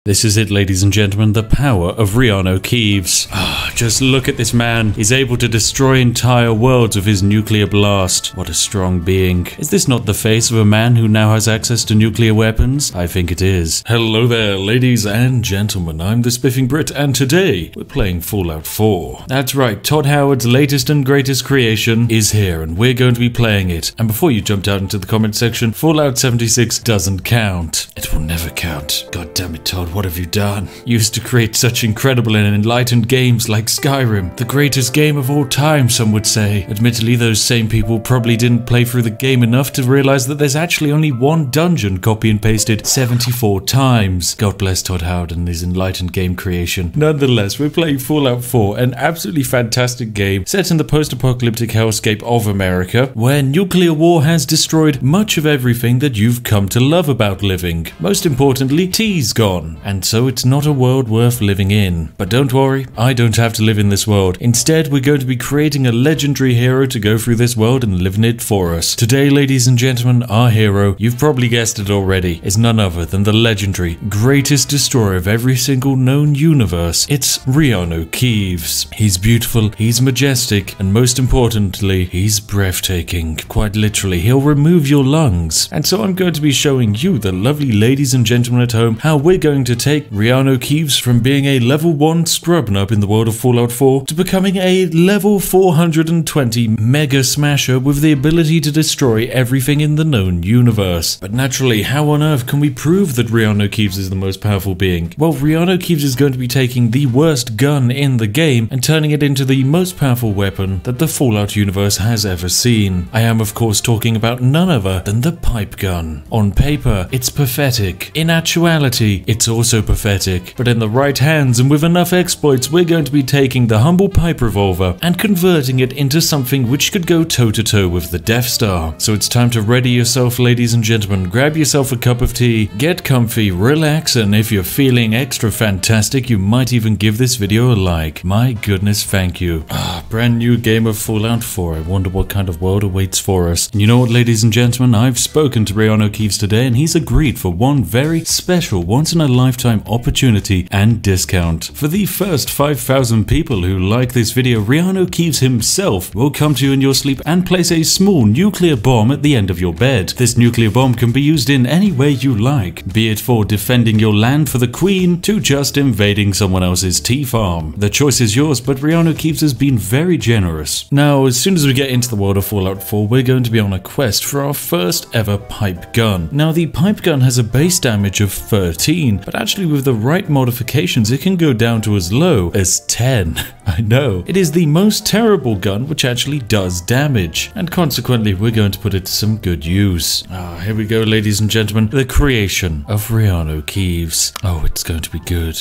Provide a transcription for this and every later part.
This is it, ladies and gentlemen, the power of Riano Keeves. Just look at this man. He's able to destroy entire worlds with his nuclear blast. What a strong being. Is this not the face of a man who now has access to nuclear weapons? I think it is. Hello there, ladies and gentlemen. I'm the Spiffing Brit, and today we're playing Fallout 4. That's right, Todd Howard's latest and greatest creation is here, and we're going to be playing it. And before you jumped out into the comment section, Fallout 76 doesn't count. It will never count. God damn it, Todd. What have you done? You used to create such incredible and enlightened games like Skyrim, the greatest game of all time, some would say. Admittedly, those same people probably didn't play through the game enough to realize that there's actually only one dungeon copy and pasted 74 times. God bless Todd Howard and his enlightened game creation. Nonetheless, we're playing Fallout 4, an absolutely fantastic game set in the post-apocalyptic hellscape of America, where nuclear war has destroyed much of everything that you've come to love about living. Most importantly, tea's gone. And so it's not a world worth living in. But don't worry, I don't have to live in this world. Instead, we're going to be creating a legendary hero to go through this world and live in it for us. Today, ladies and gentlemen, our hero, you've probably guessed it already, is none other than the legendary, greatest destroyer of every single known universe. It's Riano Keeves. He's beautiful, he's majestic, and most importantly, he's breathtaking. Quite literally, he'll remove your lungs. And so I'm going to be showing you, the lovely ladies and gentlemen at home, how we're going to take Riano Keeves from being a level 1 scrub nub in the world of Fallout 4 to becoming a level 420 mega smasher with the ability to destroy everything in the known universe. But naturally, how on earth can we prove that Riano Keeves is the most powerful being? Well, Riano Keeves is going to be taking the worst gun in the game and turning it into the most powerful weapon that the Fallout universe has ever seen. I am of course talking about none other than the pipe gun. On paper, it's pathetic. In actuality, it's also pathetic, but in the right hands and with enough exploits, we're going to be taking the humble pipe revolver and converting it into something which could go toe-to-toe with the Death Star. So it's time to ready yourself, ladies and gentlemen. Grab yourself a cup of tea, get comfy, relax, and if you're feeling extra fantastic, you might even give this video a like. My goodness, thank you. Brand new game of Fallout 4. I wonder what kind of world awaits for us. And you know what, ladies and gentlemen, I've spoken to Riano Keeves today, and he's agreed for one very special, once-in-a-lifetime opportunity and discount. For the first 5,000 people who like this video, Riano Keeves himself will come to you in your sleep and place a small nuclear bomb at the end of your bed. This nuclear bomb can be used in any way you like, be it for defending your land for the Queen to just invading someone else's tea farm. The choice is yours, but Riano Keeves has been very generous. Now, as soon as we get into the world of Fallout 4, we're going to be on a quest for our first ever pipe gun. Now, the pipe gun has a base damage of 13, but actually with the right modifications, it can go down to as low as 10. I know. It is the most terrible gun which actually does damage, and consequently we're going to put it to some good use. Here we go, ladies and gentlemen, the creation of Riano Keeves. Oh, it's going to be good.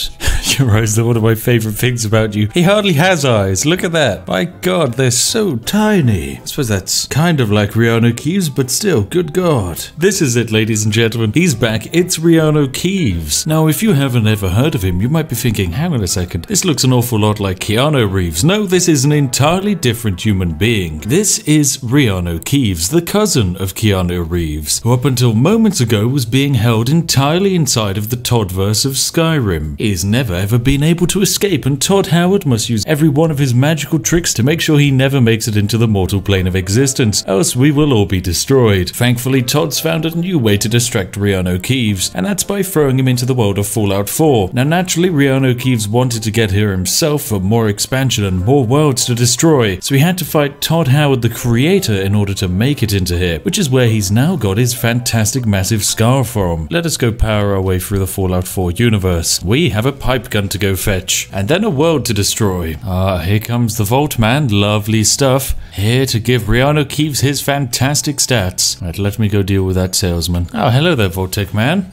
Your eyes are one of my favorite things about you. He hardly has eyes. Look at that. My God, they're so tiny. I suppose that's kind of like Riano Keeves, but still, good God. This is it, ladies and gentlemen. He's back. It's Riano Keeves. Now, if you haven't ever heard of him, you might be thinking, hang on a second, this looks an awful lot like Keanu Reeves. No, this is an entirely different human being. This is Riano Keeves, the cousin of Keanu Reeves, who up until moments ago was being held entirely inside of the Toddverse of Skyrim. He's never ever been able to escape, and Todd Howard must use every one of his magical tricks to make sure he never makes it into the mortal plane of existence, else we will all be destroyed. Thankfully, Todd's found a new way to distract Riano Keeves, and that's by throwing him into the world of Fallout 4. Now, naturally, Riano Keeves wanted to get here himself for more expansion and more worlds to destroy, so he had to fight Todd Howard, the creator, in order to make it into here, which is where he's now got his fantastic massive scar from. Let us go power our way through the Fallout 4 universe. We have a pipe gun to go fetch, and then a world to destroy. Here comes the Vault Man. Lovely stuff. Here to give Riano Keeves his fantastic stats. Right, let me go deal with that salesman. Oh, hello there, Vault Man.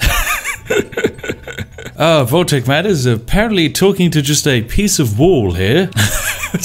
Vault Man is apparently talking to just a piece of wall here.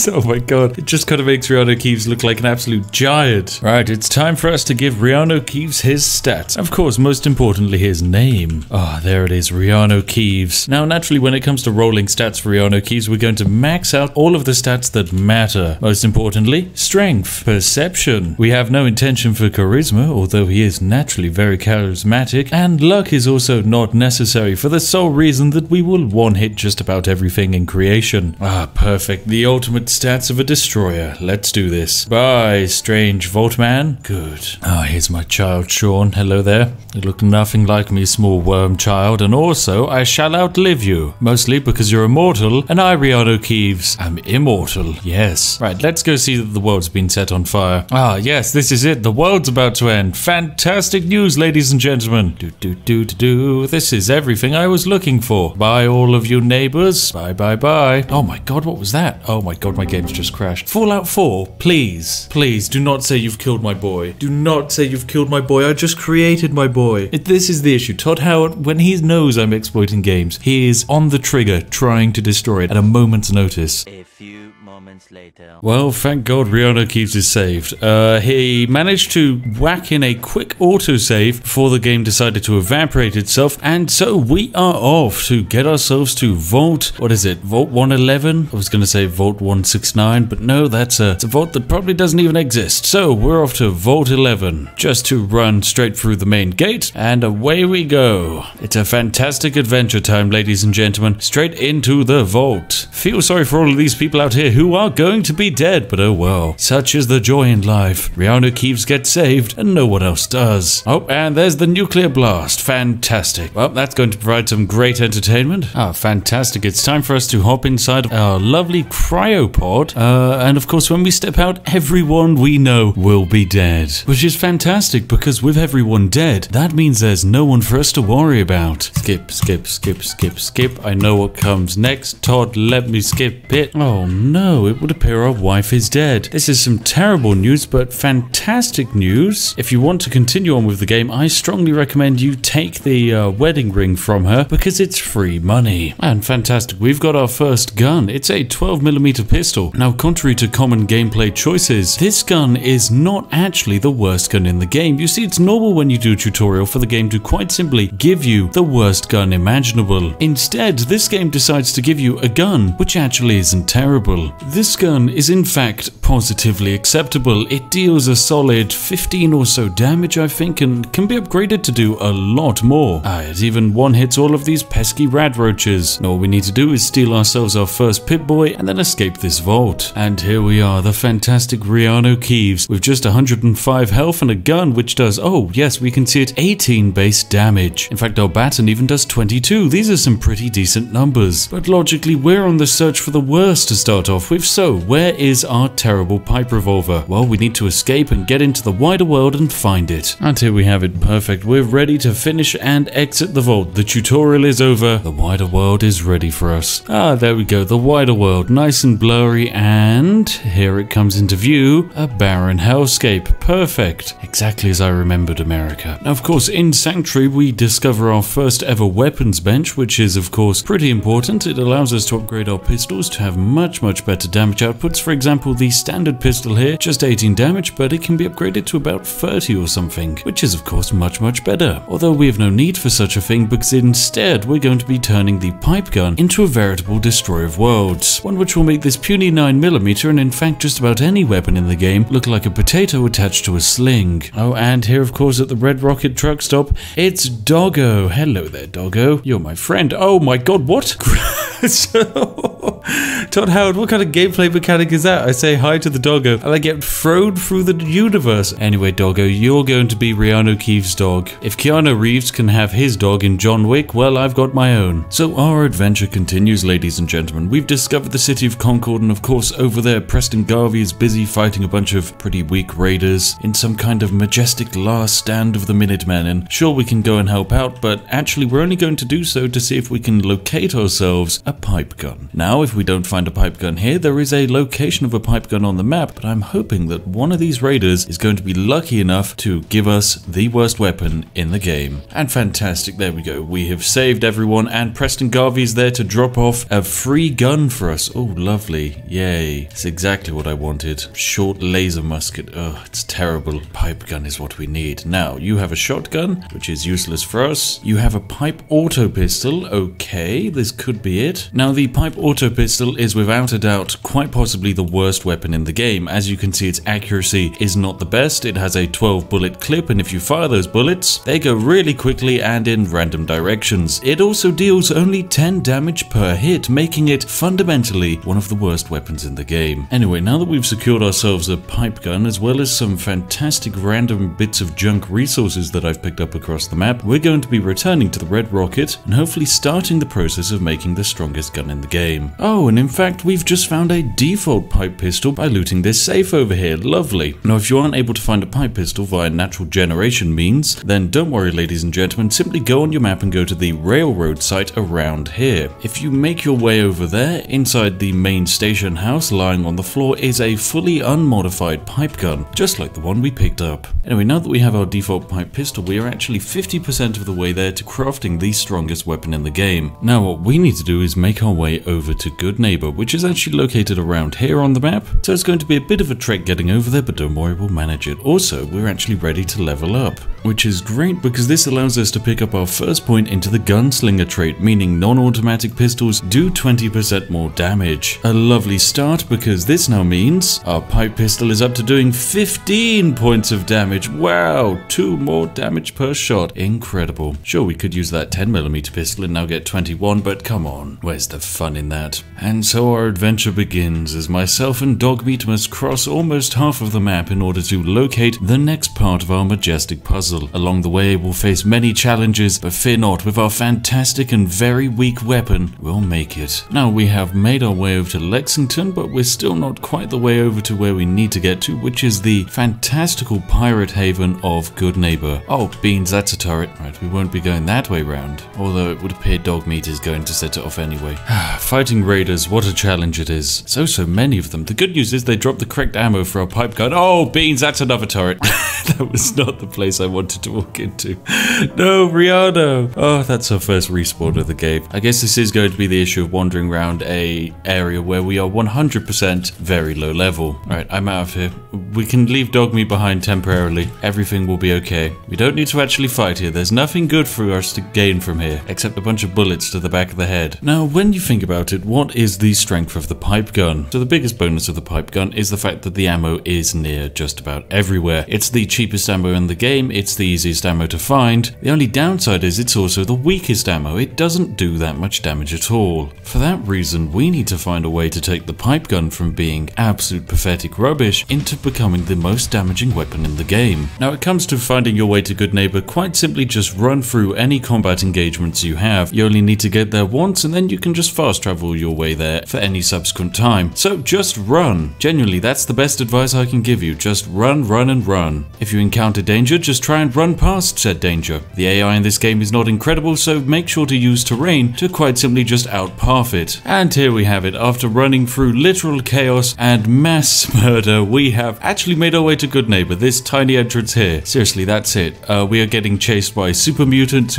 Oh my god, it just kind of makes Rihanna Keeves look like an absolute giant. Right, it's time for us to give Rihanna Keeves his stats. Of course, most importantly, his name. Ah, there it is, Rihanna Keeves. Now, naturally, when it comes to rolling stats for Rihanna Keeves, we're going to max out all of the stats that matter. Most importantly, strength, perception. We have no intention for charisma, although he is naturally very charismatic, and luck is also not necessary for the sole reason that we will one-hit just about everything in creation. Ah, perfect. The ultimate stats of a destroyer. Let's do this. Bye, strange Vaultman. Good. Ah, here's my child, Sean. Hello there. You look nothing like me, small worm child, and also I shall outlive you. Mostly because you're immortal, and I, Rihanna Keeves, am immortal. Yes. Right, let's go see that the world's been set on fire. Ah, yes, this is it. The world's about to end. Fantastic news, ladies and gentlemen. This is everything I was looking for. Bye, all of you neighbors. Bye, bye, bye. Oh my god, what was that? Oh my god, my game's just crashed. Fallout 4, please. Please, do not say you've killed my boy. Do not say you've killed my boy. I just created my boy. This is the issue. Todd Howard, when he knows I'm exploiting games, he is on the trigger trying to destroy it at a moment's notice. A few moments later. Well, thank god Rihanna Keeves is saved. He managed to whack in a quick autosave before the game decided to evaporate itself, and so we are off to get ourselves to Vault, what is it, Vault 111? I was going to say Vault 169, but no, it's a vault that probably doesn't even exist. So we're off to Vault 11, just to run straight through the main gate, and away we go. It's a fantastic adventure time, ladies and gentlemen, straight into the vault. Feel sorry for all of these people out here who are going to be dead, but oh well, such is the joy in life. Rihanna Keeves gets saved, and no one else does. Oh, and there's the nuclear blast. Fantastic. Well, that's going to provide some great entertainment. Ah, fantastic. It's time for us to hop inside our lovely cryopod, and of course, when we step out, everyone we know will be dead. Which is fantastic, because with everyone dead, that means there's no one for us to worry about. Skip, skip, skip, skip, skip. I know what comes next. Todd, let me skip it. Oh no, it would appear our wife is dead. This is some terrible news, but fantastic news. If you want to continue on with the game, I strongly recommend you take the wedding ring from her, because it's free money. And fantastic, we've got our first gun. It's a 12mm pistol. Now, contrary to common gameplay choices, this gun is not actually the worst gun in the game. You see, it's normal when you do a tutorial for the game to quite simply give you the worst gun imaginable. Instead, this game decides to give you a gun which actually isn't terrible. This gun is in fact positively acceptable. It deals a solid 15 or so damage, I think, and can be upgraded to do a lot more. It even one-hits all of these pesky radroaches. And all we need to do is steal ourselves our first Pip-Boy and then escape this vault. And here we are, the fantastic Rihanna Keeves, with just 105 health and a gun which does, oh yes, we can see it, 18 base damage. In fact, our baton even does 22. These are some pretty decent numbers. But logically, we're on the search for the worst to start off with, so where is our terrible pipe revolver? Well, we need to escape and get into the wider world and find it. And here we have it, perfect. We're ready to finish and exit the vault. The tutorial is over. The wider world is ready for us. Ah, there we go, the wider world, nice and blurry, and here it comes into view, a barren hellscape. Perfect. Exactly as I remembered America. Now, of course, in Sanctuary, we discover our first ever weapons bench, which is, of course, pretty important. It allows us to upgrade our pistols to have much better damage outputs. For example, the standard pistol here, just 18 damage, but it can be upgraded to about 30 or something, which is, of course, much better. Although we have no need for such a thing, because instead, we're going to be turning the pipe gun into a veritable destroyer of worlds. One which will make this puny 9mm, and in fact just about any weapon in the game, look like a potato attached to a sling. Oh, and here, of course, at the Red Rocket truck stop, it's Doggo. Hello there, Doggo. You're my friend. Oh my god, what? Todd Howard, what kind of gameplay mechanic is that? I say hi to the doggo and I get thrown through the universe. Anyway, doggo, you're going to be Rihanna Keeves' dog. If Keanu Reeves can have his dog in John Wick, well, I've got my own. So our adventure continues, ladies and gentlemen. We've discovered the city of Concord, and of course, over there, Preston Garvey is busy fighting a bunch of pretty weak raiders in some kind of majestic last stand of the Minutemen. And sure, we can go and help out, but actually, we're only going to do so to see if we can locate ourselves a pipe gun. Now, if if we don't find a pipe gun here, there is a location of a pipe gun on the map, but I'm hoping that one of these raiders is going to be lucky enough to give us the worst weapon in the game. And fantastic, there we go. We have saved everyone, and Preston Garvey's there to drop off a free gun for us. Oh, lovely. Yay. It's exactly what I wanted. Short laser musket. Oh, it's terrible. Pipe gun is what we need. Now, you have a shotgun, which is useless for us. You have a pipe auto pistol. Okay, this could be it. Now, the pipe auto pistol is without a doubt quite possibly the worst weapon in the game. As you can see, its accuracy is not the best. It has a 12 bullet clip, and if you fire those bullets, they go really quickly and in random directions. It also deals only 10 damage per hit, making it fundamentally one of the worst weapons in the game. Anyway, now that we've secured ourselves a pipe gun, as well as some fantastic random bits of junk resources that I've picked up across the map, we're going to be returning to the Red Rocket and hopefully starting the process of making the strongest gun in the game. Oh, and in fact, we've just found a default pipe pistol by looting this safe over here. Lovely. Now, if you aren't able to find a pipe pistol via natural generation means, then don't worry, ladies and gentlemen, simply go on your map and go to the railroad site around here. If you make your way over there, inside the main station house lying on the floor is a fully unmodified pipe gun, just like the one we picked up. Anyway, now that we have our default pipe pistol, we are actually 50% of the way there to crafting the strongest weapon in the game. Now, what we need to do is make our way over to Good Neighbor, which is actually located around here on the map, so it's going to be a bit of a trek getting over there, but don't worry, we'll manage it. Also, we're actually ready to level up, which is great because this allows us to pick up our first point into the gunslinger trait, meaning non-automatic pistols do 20% more damage. A lovely start, because this now means our pipe pistol is up to doing 15 points of damage. Wow, 2 more damage per shot. Incredible. Sure, we could use that 10mm pistol and now get 21, but come on, where's the fun in that? And so our adventure begins as myself and Dogmeat must cross almost half of the map in order to locate the next part of our majestic puzzle. Along the way, we'll face many challenges, but fear not, with our fantastic and very weak weapon, we'll make it. Now, we have made our way over to Lexington, but we're still not quite the way over to where we need to get to, which is the fantastical pirate haven of Good Neighbor. Oh, beans, that's a turret. Right, we won't be going that way round, although it would appear Dogmeat is going to set it off anyway. Fighting raiders, what a challenge it is. So many of them. The good news is they dropped the correct ammo for our pipe gun. Oh, beans, that's another turret. That was not the place I wanted to walk into. No, Rihanna. Oh, that's our first respawn of the game. I guess this is going to be the issue of wandering around a area where we are 100% very low level. Right, I'm out of here. We can leave Dogmeat behind temporarily. Everything will be okay. We don't need to actually fight here. There's nothing good for us to gain from here, except a bunch of bullets to the back of the head. Now, when you think about it, what is the strength of the pipe gun? So the biggest bonus of the pipe gun is the fact that the ammo is near just about everywhere. It's the cheapest ammo in the game. It's the easiest ammo to find. The only downside is it's also the weakest ammo. It doesn't do that much damage at all. For that reason, we need to find a way to take the pipe gun from being absolute pathetic rubbish into becoming the most damaging weapon in the game. Now, it comes to finding your way to Good Neighbor, quite simply just run through any combat engagements you have. You only need to get there once, and then you can just fast travel your way there for any subsequent time. So just run. Genuinely, that's the best advice I can give you. Just run, run, and run. If you encounter danger, just try and run past said danger. The AI in this game is not incredible, so make sure to use terrain to quite simply just outpath it. And here we have it. After running through literal chaos and mass murder, we have actually made our way to Good Neighbor, this tiny entrance here. Seriously, that's it. We are getting chased by super mutant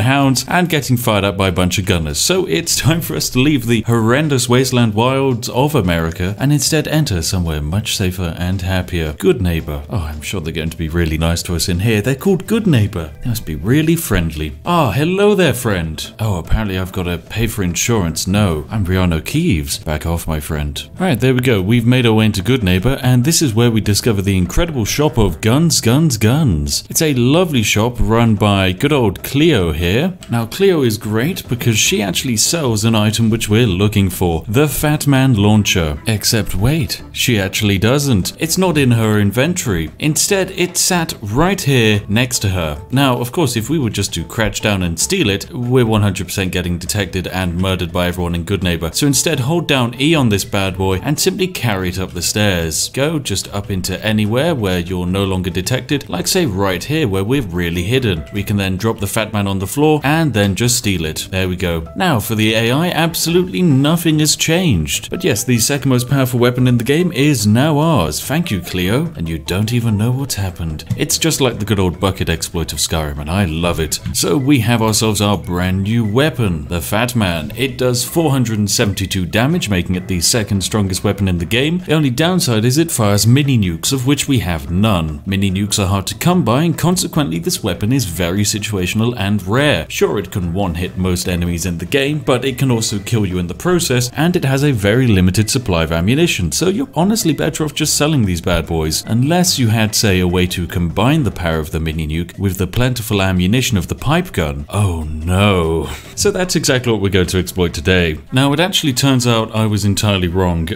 hounds, and getting fired at by a bunch of gunners. So it's time for us to leave the horrendous wasteland wilds of America and instead enter somewhere much safer and happier. Good Neighbor. Oh, I'm sure they're going to be really nice to us in here. They're called Good Neighbor. They must be really friendly. Ah, hello there, friend. Oh, apparently I've got to pay for insurance. No, I'm Brianna Keeves. Back off, my friend. Alright, there we go. We've made our way into Good Neighbor, and this is where we discover the incredible shop of Guns. It's a lovely shop run by good old Cleo here. Now, Cleo is great because she actually sells an item which we're looking for, the Fatman launcher. Except wait, she actually doesn't. It's not in her inventory. Instead, it sat right here next to her. Now, of course, if we were just to crouch down and steal it, we're 100% getting detected and murdered by everyone in Good Neighbor. So instead, hold down E on this bad boy and simply carry it up the stairs. Go just up into anywhere where you're no longer detected, like say right here where we're really hidden. We can then drop the Fatman on the floor and then just steal it. There we go. Now for the AI, absolutely nothing has changed. But yes, the second most powerful weapon in the game is now ours. Thank you, Cleo. And you don't even know what's happened. It's just like the good old bucket exploit of Skyrim, and I love it. So we have ourselves our brand new weapon, the Fatman. It does 472 damage, making it the second strongest weapon in the game. The only downside is it fires mini nukes, of which we have none. Mini nukes are hard to come by, and consequently this weapon is very situational and rare. Sure, it can one-hit most enemies in the game, but it can also kill you in the process, and it has a very limited supply of ammunition, so you're honestly better off just selling these bad boys, unless you had, say, a way to combine the power of the mini nuke with the plentiful ammunition of the pipe gun. Oh no. So that's exactly what we're going to exploit today. Now, it actually turns out I was entirely wrong.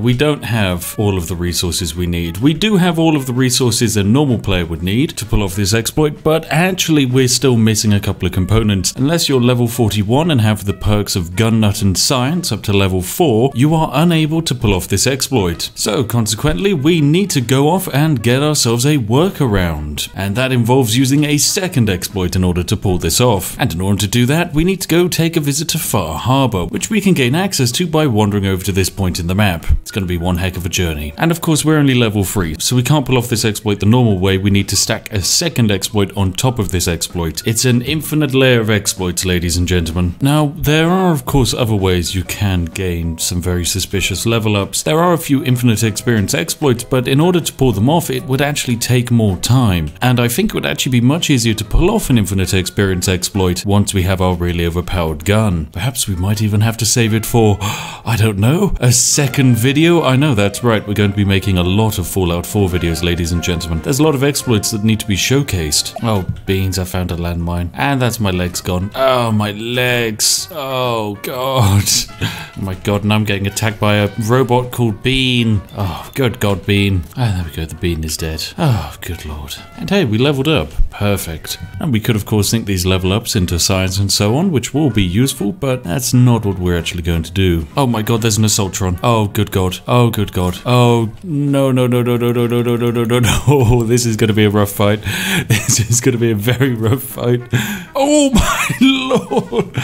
We don't have all of the resources we need. We do have all of the resources a normal player would need to pull off this exploit, but actually we're still missing a couple of components. Unless you're level 41 and have the perks of Gun Nut and Science up to level 4, you are unable to pull off this exploit. So consequently, we need to go off and get ourselves a workaround. And that involves using a second exploit in order to pull this off. And in order to do that, we need to go take a visit to Far Harbor, which we can gain access to by wandering over to this point in the map. It's going to be one heck of a journey. And of course, we're only level 3, so we can't pull off this exploit the normal way. We need to stack a second exploit on top of this exploit. It's an infinite layer of exploits, ladies and gentlemen. Now, there are of course other ways you can gain some very suspicious level ups. There are a few infinite experience exploits, but in order to pull them off, it would actually take more time. And I think it would actually be much easier to pull off an infinite experience exploit once we have our really overpowered gun. Perhaps we might even have to save it for, I don't know, a second video? I know, that's right, we're going to be making a lot of Fallout 4 videos, ladies and gentlemen. There's a lot of exploits that need to be showcased. Oh, beans, I found a landmine. And that's my legs gone. Oh, my legs. Oh, God. Oh, my God, and I'm getting attacked by a robot called Bean. Oh, good God, Bean. Ah, there we go, the Bean is dead. Oh, good Lord. And hey, we leveled up. Perfect. And we could, of course, sink these level ups into science and so on, which will be useful, but that's not what we're actually going to do. Oh my God, there's an Assaultron. Oh, good God. Oh, good God. Oh, no, no, no, no, no, no, no, no, no, no, no, no. This is going to be a rough fight. This is going to be a very rough fight. Oh my Lord.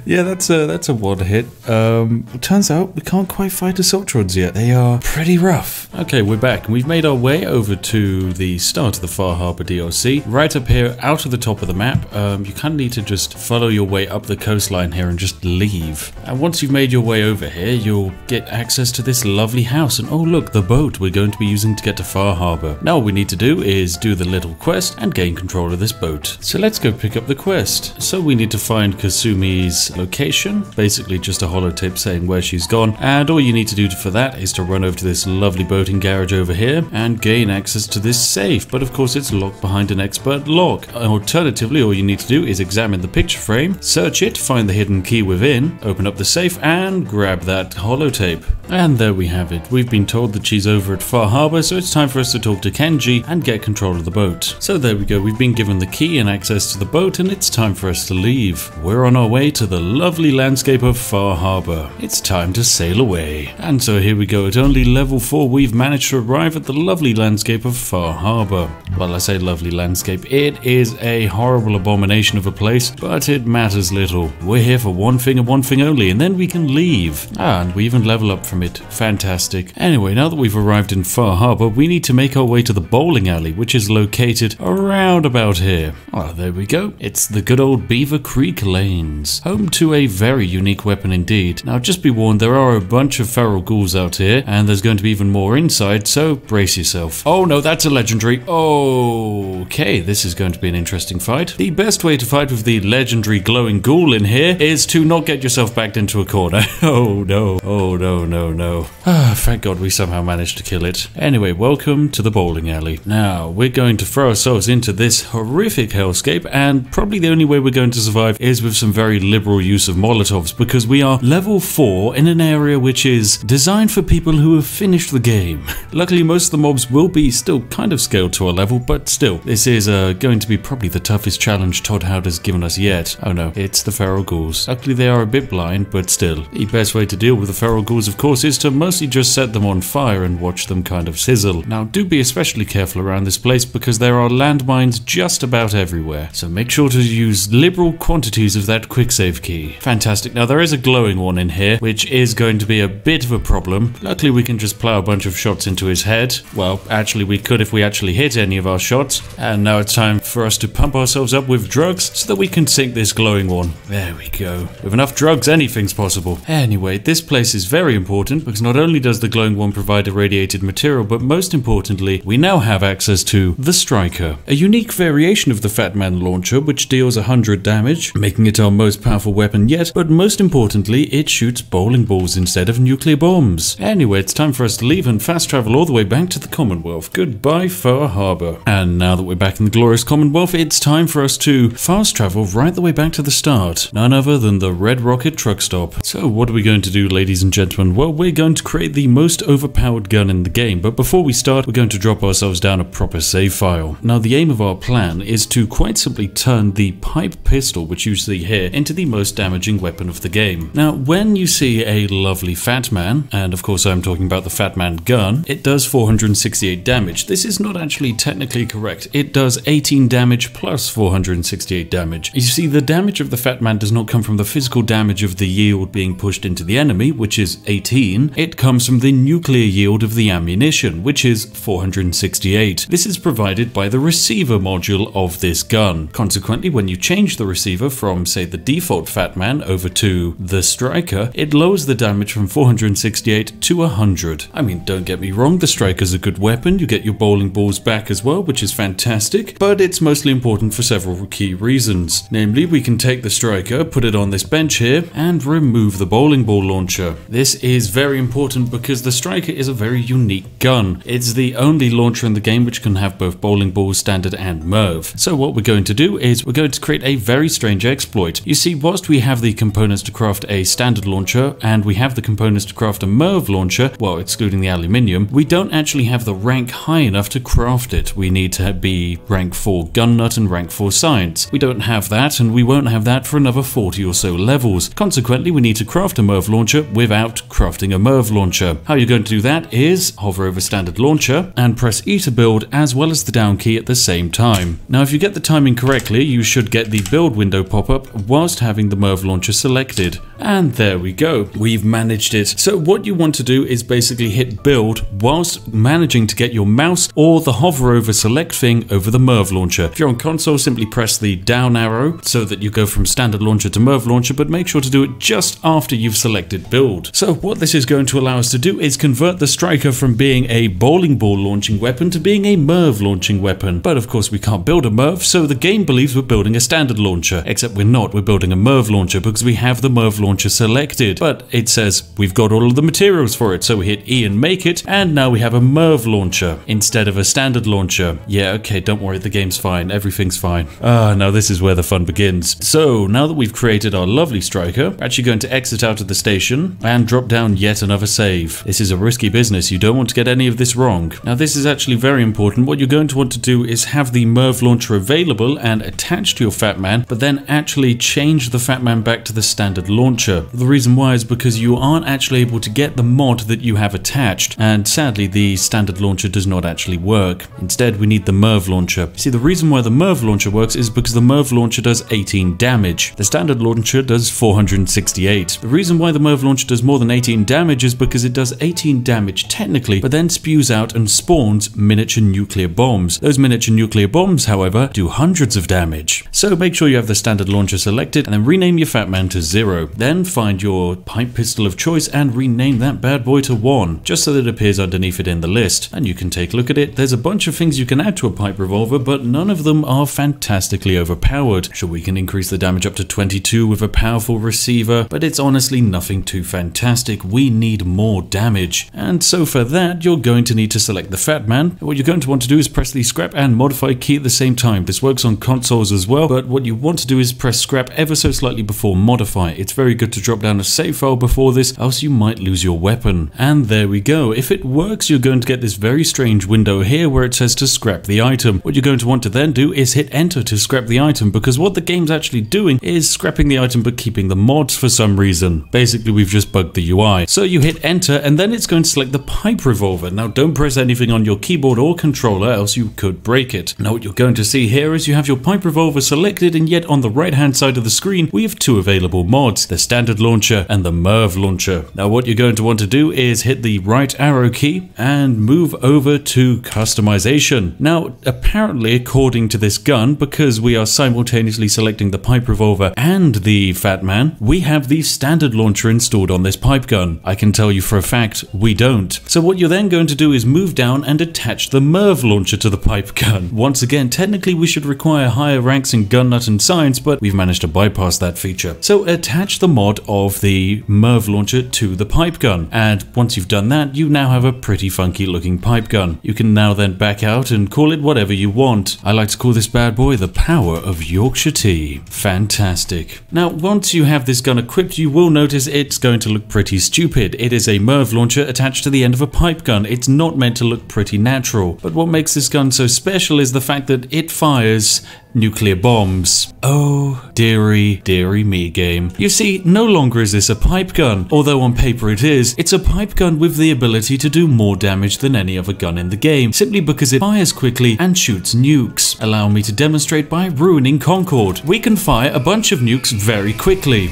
Yeah, that's a one hit. Turns out we can't quite fight Assaultrons yet. They are pretty rough. Okay, we're back. We've made our way over to the start of the Far Harbor DLC. Right up here, out of the top of the map. You kind of need to just follow your way up the coastline here and just leave. And once you've made your way over here, you'll get access to this lovely house. And oh look, the boat we're going to be using to get to Far Harbor. Now all we need to do is do the little quest and gain control of this boat. So let's go pick up the quest. So we need to find Kasumi's location, basically just a holotape saying where she's gone, and all you need to do for that is to run over to this lovely boating garage over here and gain access to this safe, but of course it's locked behind an expert lock. Alternatively, all you need to do is examine the picture frame, search it, find the hidden key within, open up the safe and grab that holotape. And there we have it. We've been told that she's over at Far Harbor, so it's time for us to talk to Kenji and get control of the boat. So there we go, we've been given the key and access to the boat, and it's time for us to leave. We're on our way to the lovely landscape of Far Harbor. It's time to sail away. And so here we go, at only level 4 we've managed to arrive at the lovely landscape of Far Harbor. Well, I say lovely landscape, it is a horrible abomination of a place, but it matters little. We're here for one thing and one thing only, and then we can leave. And we even level up from it. Fantastic. Anyway, now that we've arrived in Far Harbor, we need to make our way to the bowling alley, which is located around about here. Oh, there we go. It's the good old Beaver Creek Lanes, home to a very unique weapon indeed. Now just be warned, there are a bunch of feral ghouls out here, and there's going to be even more inside, so brace yourself. Oh no, that's a legendary. Okay, this is going to be an interesting fight. The best way to fight with the legendary glowing ghoul in here is to not get yourself backed into a corner. Oh no, oh no, no, no. Ah, thank God we somehow managed to kill it. Anyway, welcome to the bowling alley. Now, we're going to throw ourselves into this horrific hellscape, and probably the only way we're going to survive is with some very liberal use of Molotovs, because we are level 4 in an area which is designed for people who have finished the game. Luckily, most of the mobs will be still kind of scaled to our level, but still, this is going to be probably the toughest challenge Todd Howard has given us yet. Oh no, it's the feral ghouls. Luckily, they are a bit blind, but still. The best way to deal with the feral ghouls, of course, is to mostly just set them on fire and watch them kind of sizzle. Now, do be especially careful around this place because there are landmines just about everywhere, so make sure to use liberal quantities of that quick save key. key. Fantastic. Now there is a glowing one in here, which is going to be a bit of a problem. Luckily we can just plow a bunch of shots into his head. Well, actually we could if we actually hit any of our shots. And now it's time for us to pump ourselves up with drugs so that we can sink this glowing one. There we go. With enough drugs, anything's possible. Anyway, this place is very important because not only does the glowing one provide irradiated material, but most importantly, we now have access to the Striker, a unique variation of the Fatman launcher which deals 100 damage, making it our most powerful weapon yet, but most importantly, it shoots bowling balls instead of nuclear bombs. Anyway, it's time for us to leave and fast travel all the way back to the Commonwealth. Goodbye, Far Harbor. And now that we're back in the glorious Commonwealth, it's time for us to fast travel right the way back to the start. None other than the Red Rocket truck stop. So what are we going to do, ladies and gentlemen? Well, we're going to create the most overpowered gun in the game, but before we start, we're going to drop ourselves down a proper save file. Now, the aim of our plan is to quite simply turn the pipe pistol, which you see here, into the most damaging weapon of the game. Now, when you see a lovely Fatman, and of course I'm talking about the Fatman gun, it does 468 damage. This is not actually technically correct. It does 18 damage plus 468 damage. You see, the damage of the Fatman does not come from the physical damage of the yield being pushed into the enemy, which is 18. It comes from the nuclear yield of the ammunition, which is 468. This is provided by the receiver module of this gun. Consequently, when you change the receiver from, say, the default Fatman over to the Striker, it lowers the damage from 468 to 100. I mean, don't get me wrong, the Striker's a good weapon. You get your bowling balls back as well, which is fantastic, but it's mostly important for several key reasons. Namely, we can take the Striker, put it on this bench here, and remove the bowling ball launcher. This is very important because the Striker is a very unique gun. It's the only launcher in the game which can have both bowling balls, standard and MIRV. So what we're going to do is we're going to create a very strange exploit. You see, whilst we have the components to craft a standard launcher and we have the components to craft a MIRV launcher, well, excluding the aluminium, we don't actually have the rank high enough to craft it. We need to be rank 4 gun nut and rank 4 science. We don't have that, and we won't have that for another 40 or so levels. Consequently, we need to craft a MIRV launcher without crafting a MIRV launcher. How you're going to do that is hover over standard launcher and press E to build as well as the down key at the same time. Now, if you get the timing correctly, you should get the build window pop up whilst having the MIRV launcher selected. And there we go. We've managed it. So what you want to do is basically hit build whilst managing to get your mouse or the hover over select thing over the MIRV launcher. If you're on console, simply press the down arrow so that you go from standard launcher to MIRV launcher, but make sure to do it just after you've selected build. So what this is going to allow us to do is convert the Striker from being a bowling ball launching weapon to being a MIRV launching weapon. But of course we can't build a MIRV, so the game believes we're building a standard launcher, except we're not. We're building a MIRV launcher because we have the MIRV launcher selected, but it says we've got all of the materials for it, so we hit E and make it, and now we have a MIRV launcher instead of a standard launcher. Yeah, okay, don't worry, the game's fine, everything's fine. Now this is where the fun begins. So now that we've created our lovely Striker, we're actually going to exit out of the station and drop down yet another save. This is a risky business, you don't want to get any of this wrong. Now this is actually very important. What you're going to want to do is have the MIRV launcher available and attached to your Fatman, but then actually change the Fatman back to the standard launcher. The reason why is because you aren't actually able to get the mod that you have attached, and sadly the standard launcher does not actually work. Instead, we need the MIRV launcher. See, the reason why the MIRV launcher works is because the MIRV launcher does 18 damage. The standard launcher does 468. The reason why the MIRV launcher does more than 18 damage is because it does 18 damage technically, but then spews out and spawns miniature nuclear bombs. Those miniature nuclear bombs, however, do hundreds of damage. So make sure you have the standard launcher selected and then rename your Fatman to 0. Then find your pipe pistol of choice and rename that bad boy to 1, just so that it appears underneath it in the list. And you can take a look at it. There's a bunch of things you can add to a pipe revolver, but none of them are fantastically overpowered. Sure, we can increase the damage up to 22 with a powerful receiver, but it's honestly nothing too fantastic. We need more damage. And so for that, you're going to need to select the Fatman. What you're going to want to do is press the scrap and modify key at the same time. This works on consoles as well, but what you want to do is press scrap ever so slightly before modify. It's very good to drop down a save file before this, else you might lose your weapon. And there we go. If it works, you're going to get this very strange window here where it says to scrap the item. What you're going to want to then do is hit enter to scrap the item, because what the game's actually doing is scrapping the item but keeping the mods for some reason. Basically, we've just bugged the UI. So you hit enter and then it's going to select the pipe revolver. Now don't press anything on your keyboard or controller, else you could break it. Now what you're going to see here is you have your pipe revolver selected, and yet on the right hand side of the screen we have two available mods, the standard launcher and the MIRV launcher. Now what you're going to want to do is hit the right arrow key and move over to customization. Now apparently according to this gun, because we are simultaneously selecting the pipe revolver and the Fatman, we have the standard launcher installed on this pipe gun. I can tell you for a fact we don't. So what you're then going to do is move down and attach the MIRV launcher to the pipe gun. Once again, technically we should require higher ranks in gun nut and science, but we've managed to bypass that feature. So attach the mod of the MIRV launcher to the pipe gun, and once you've done that, you now have a pretty funky looking pipe gun. You can now then back out and call it whatever you want. I like to call this bad boy the power of Yorkshire tea. Fantastic. Now once you have this gun equipped, you will notice it's going to look pretty stupid. It is a MIRV launcher attached to the end of a pipe gun. It's not meant to look pretty natural, but what makes this gun so special is the fact that it fires nuclear bombs. Oh, dearie, dearie me game. You see, no longer is this a pipe gun. Although on paper it is, it's a pipe gun with the ability to do more damage than any other gun in the game, simply because it fires quickly and shoots nukes. Allow me to demonstrate by ruining Concord. We can fire a bunch of nukes very quickly.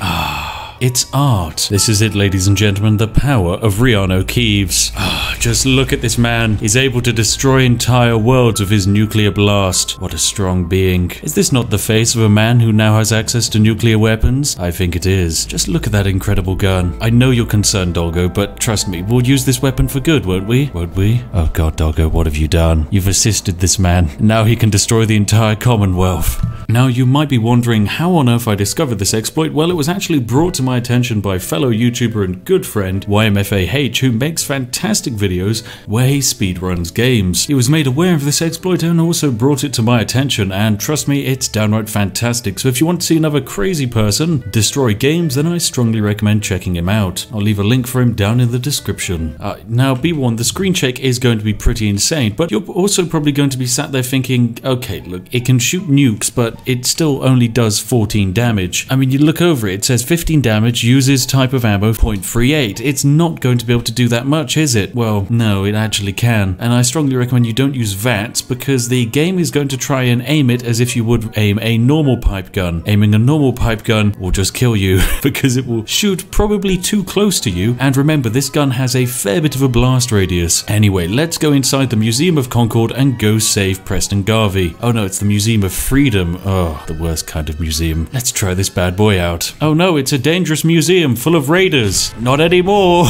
It's art. This is it, ladies and gentlemen, the power of Riano Keeves. Just look at this man. He's able to destroy entire worlds with his nuclear blast. What a strong being. Is this not the face of a man who now has access to nuclear weapons? I think it is. Just look at that incredible gun. I know you're concerned, Doggo, but trust me, we'll use this weapon for good, won't we? Won't we? Oh god, Doggo, what have you done? You've assisted this man. Now he can destroy the entire Commonwealth. Now you might be wondering how on earth I discovered this exploit. Well, it was actually brought to my attention by fellow YouTuber and good friend YMFAH, who makes fantastic videos where he speedruns games. He was made aware of this exploit and also brought it to my attention, and trust me, it's downright fantastic. So if you want to see another crazy person destroy games, then I strongly recommend checking him out. I'll leave a link for him down in the description. Now be warned, the screen shake is going to be pretty insane, but you're also probably going to be sat there thinking, okay, look, it can shoot nukes, but it still only does 14 damage. I mean, you look over it, it says 15 damage, uses type of ammo 0.38. It's not going to be able to do that much, is it? Well, no, it actually can. And I strongly recommend you don't use VATS, because the game is going to try and aim it as if you would aim a normal pipe gun. Aiming a normal pipe gun will just kill you because it will shoot probably too close to you. And remember, this gun has a fair bit of a blast radius. Anyway, let's go inside the Museum of Concord and go save Preston Garvey. Oh no, it's the Museum of Freedom. Oh, the worst kind of museum. Let's try this bad boy out. Oh no, it's a dangerous museum full of raiders. Not anymore.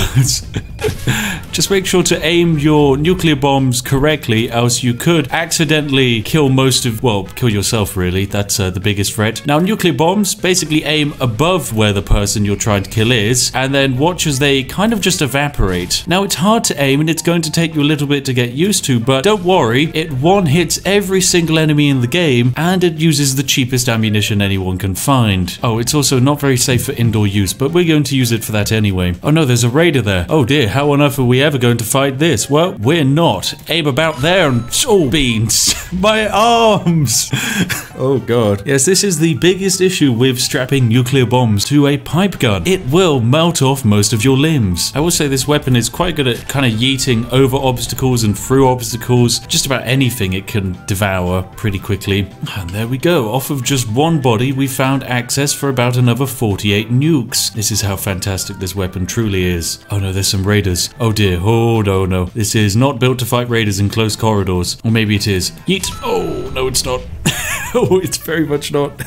Just make sure to aim your nuclear bombs correctly, else you could accidentally kill kill yourself really. That's the biggest threat. Now, nuclear bombs basically aim above where the person you're trying to kill is, and then watch as they kind of just evaporate. Now, it's hard to aim and it's going to take you a little bit to get used to, but don't worry, it one-hits every single enemy in the game, and it uses the cheapest ammunition anyone can find. Oh, it's also not very safe for indoor use, but we're going to use it for that anyway. Oh no, there's a raider there. Oh dear, how on earth are we ever going to fight this? Well, we're not. Aim about there and... oh, beans. My arms. Oh god. Yes, this is the biggest issue with strapping nuclear bombs to a pipe gun. It will melt off most of your limbs. I will say this weapon is quite good at kind of yeeting over obstacles and through obstacles. Just about anything it can devour pretty quickly. And there we go. Off of just one body, we found access for about another 48 nukes. This is how fantastic this weapon truly is. Oh no, there's some raiders. Oh dear. Oh no, no. This is not built to fight raiders in close corridors. Or maybe it is. Yeet. Oh, no, it's not. Oh, it's very much not.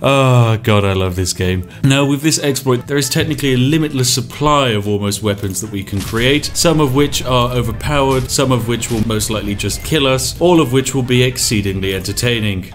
Oh god, I love this game. Now, with this exploit, there is technically a limitless supply of almost weapons that we can create, some of which are overpowered, some of which will most likely just kill us, all of which will be exceedingly entertaining.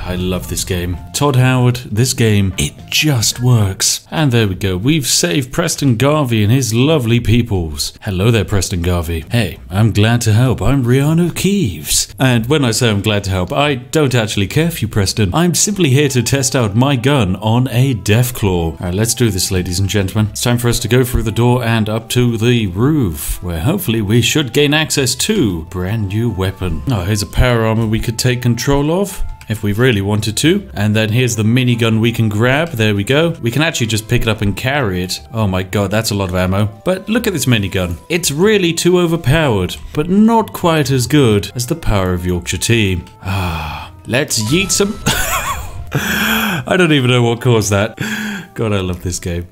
I love this game. Todd Howard, this game, it just works. And there we go, we've saved Preston Garvey and his lovely peoples. Hello there, Preston Garvey. Hey, I'm glad to help. I'm Riano Keeves. And when I say I'm glad to help, I don't actually care for you, Preston. I'm simply here to test out my gun on a Deathclaw. Alright, let's do this, ladies and gentlemen. It's time for us to go through the door and up to the roof, where hopefully we should gain access to brand new weapon. Oh, here's a power armor we could take control of if we really wanted to. And then here's the minigun we can grab. There we go. We can actually just pick it up and carry it. Oh my god, that's a lot of ammo. But look at this minigun. It's really too overpowered, but not quite as good as the power of Yorkshire tea. Let's yeet some... I don't even know what caused that. God, I love this game.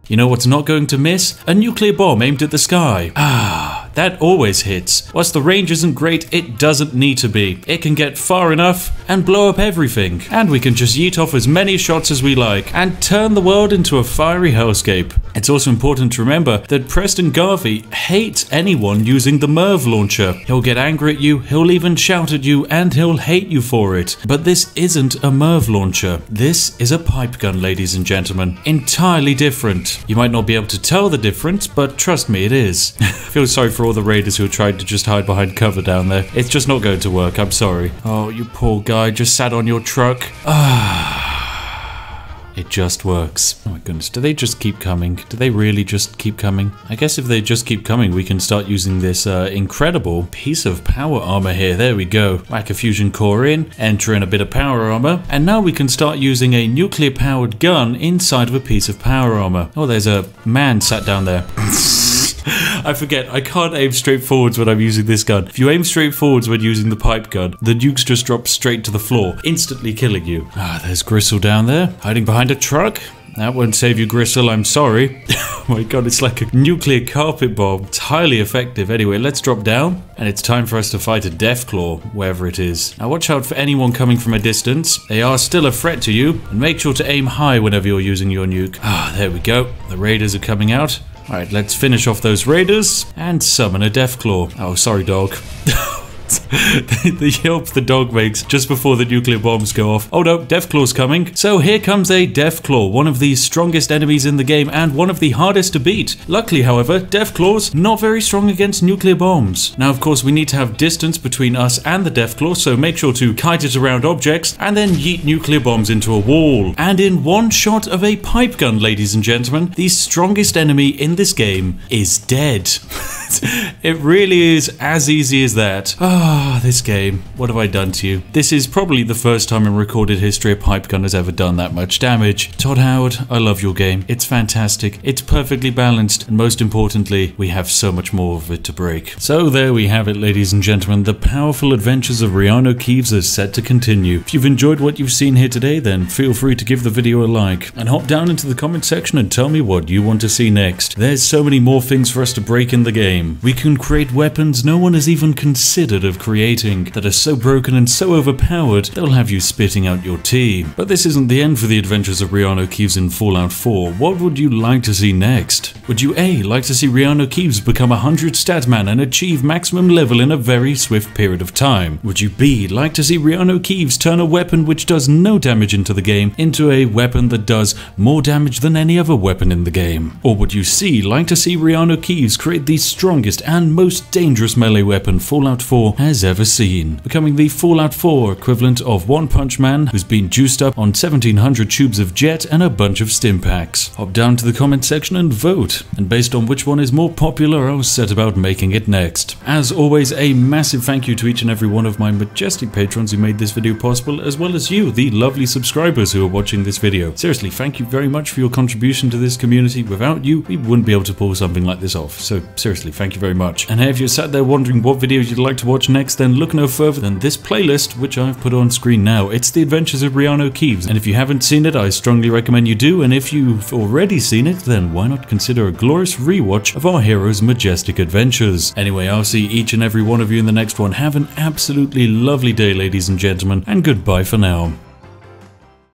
You know what's not going to miss? A nuclear bomb aimed at the sky. That always hits. Whilst the range isn't great, it doesn't need to be. It can get far enough and blow up everything. And we can just yeet off as many shots as we like and turn the world into a fiery hellscape. It's also important to remember that Preston Garvey hates anyone using the Merv launcher. He'll get angry at you, he'll even shout at you, and he'll hate you for it. But this isn't a Merv launcher. This is a pipe gun, ladies and gentlemen. Entirely different. You might not be able to tell the difference, but trust me, it is. I feel sorry for all the raiders who tried to just hide behind cover down there. It's just not going to work, I'm sorry. Oh, you poor guy just sat on your truck. It just works. Oh my goodness, do they just keep coming? Do they really just keep coming? I guess if they just keep coming, we can start using this incredible piece of power armor here. There we go. Whack a fusion core in, enter in a bit of power armor, and now we can start using a nuclear powered gun inside of a piece of power armor. Oh, there's a man sat down there. I forget, I can't aim straight forwards when I'm using this gun. If you aim straight forwards when using the pipe gun, the nukes just drop straight to the floor, instantly killing you. There's Gristle down there, hiding behind a truck. That won't save you, Gristle, I'm sorry. Oh my god, it's like a nuclear carpet bomb. It's highly effective. Anyway, let's drop down, and it's time for us to fight a Deathclaw, wherever it is. Now watch out for anyone coming from a distance. They are still a threat to you, and make sure to aim high whenever you're using your nuke. There we go. The raiders are coming out. Alright, let's finish off those raiders and summon a Deathclaw. Oh, sorry, dog. The yelp the dog makes just before the nuclear bombs go off. Oh no, Deathclaw's coming. So here comes a Deathclaw, one of the strongest enemies in the game and one of the hardest to beat. Luckily, however, Deathclaw's not very strong against nuclear bombs. Now, of course, we need to have distance between us and the Deathclaw, so make sure to kite it around objects and then yeet nuclear bombs into a wall. And in one shot of a pipe gun, ladies and gentlemen, the strongest enemy in this game is dead. It really is as easy as that. This game. What have I done to you? This is probably the first time in recorded history a pipe gun has ever done that much damage. Todd Howard, I love your game. It's fantastic. It's perfectly balanced. And most importantly, we have so much more of it to break. So there we have it, ladies and gentlemen. The powerful adventures of Riano Keeves are set to continue. If you've enjoyed what you've seen here today, then feel free to give the video a like. And hop down into the comment section and tell me what you want to see next. There's so many more things for us to break in the game. We can create weapons no one has even considered of creating that are so broken and so overpowered they'll have you spitting out your tea. But this isn't the end for the adventures of Riano Keeves in Fallout 4. What would you like to see next? Would you A, like to see Riano Keeves become 100 stat man and achieve maximum level in a very swift period of time? Would you B, like to see Riano Keeves turn a weapon which does no damage into the game into a weapon that does more damage than any other weapon in the game? Or would you C, like to see Riano Keeves create the strongest and most dangerous melee weapon Fallout 4 has ever seen, becoming the Fallout 4 equivalent of One Punch Man who's been juiced up on 1700 tubes of jet and a bunch of stim packs? Hop down to the comment section and vote, and based on which one is more popular, I'll set about making it next. As always, a massive thank you to each and every one of my majestic patrons who made this video possible, as well as you, the lovely subscribers who are watching this video. Seriously, thank you very much for your contribution to this community. Without you, we wouldn't be able to pull something like this off. So seriously, thank you very much. And hey, if you're sat there wondering what videos you'd like to watch next, then look no further than this playlist, which I've put on screen now. It's the adventures of Riano Keeves, and if you haven't seen it, I strongly recommend you do, and if you've already seen it, then why not consider a glorious rewatch of our hero's majestic adventures. Anyway, I'll see each and every one of you in the next one. Have an absolutely lovely day, ladies and gentlemen, and goodbye for now.